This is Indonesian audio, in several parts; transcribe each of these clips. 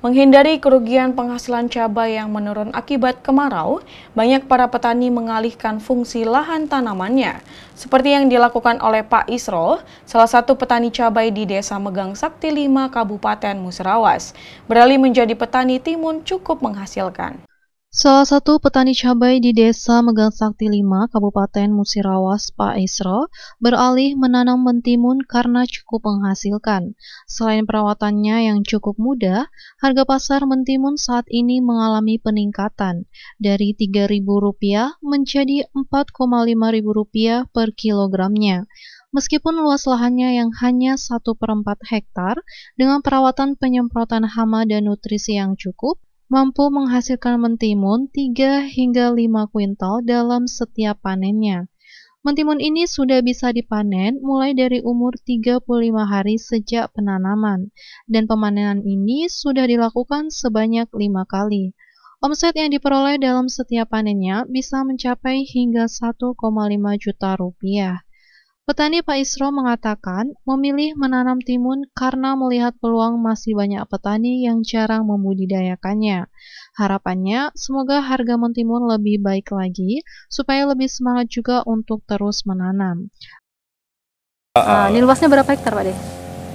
Menghindari kerugian penghasilan cabai yang menurun akibat kemarau, banyak para petani mengalihkan fungsi lahan tanamannya. Seperti yang dilakukan oleh Pak Isro, salah satu petani cabai di Desa Megang Sakti 5, Kabupaten Musirawas. Beralih menjadi petani timun cukup menghasilkan. Salah satu petani cabai di Desa Megang Sakti 5, Kabupaten Musirawas, Pak Isro, beralih menanam mentimun karena cukup menghasilkan. Selain perawatannya yang cukup mudah, harga pasar mentimun saat ini mengalami peningkatan dari Rp3.000 menjadi Rp4,5.000 per kilogramnya. Meskipun luas lahannya yang hanya 1/4 hektar, dengan perawatan penyemprotan hama dan nutrisi yang cukup, mampu menghasilkan mentimun 3 hingga 5 kuintal dalam setiap panennya. Mentimun ini sudah bisa dipanen mulai dari umur 35 hari sejak penanaman, dan pemanenan ini sudah dilakukan sebanyak 5 kali. Omset yang diperoleh dalam setiap panennya bisa mencapai hingga Rp1,5 juta. Petani Pak Isro mengatakan memilih menanam timun karena melihat peluang masih banyak petani yang jarang membudidayakannya. Harapannya, semoga harga mentimun lebih baik lagi, supaya lebih semangat juga untuk terus menanam. Ini luasnya berapa hektar, Pak De?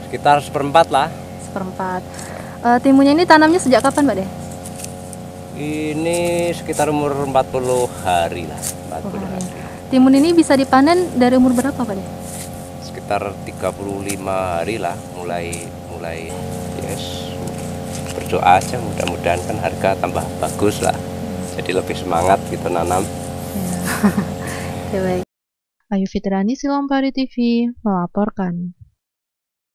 Sekitar 1/4 lah. 1/4. Timunnya ini tanamnya sejak kapan, Pak De? Ini sekitar umur 40 hari lah. 40 hari. Timun ini bisa dipanen dari umur berapa, Pak De? Sekitar 35 hari lah, mulai yes. Berdoa aja, mudah-mudahan kan harga tambah bagus lah. Jadi lebih semangat gitu nanam. Oke, baik. Ayu Fitriani, Silompari TV, melaporkan.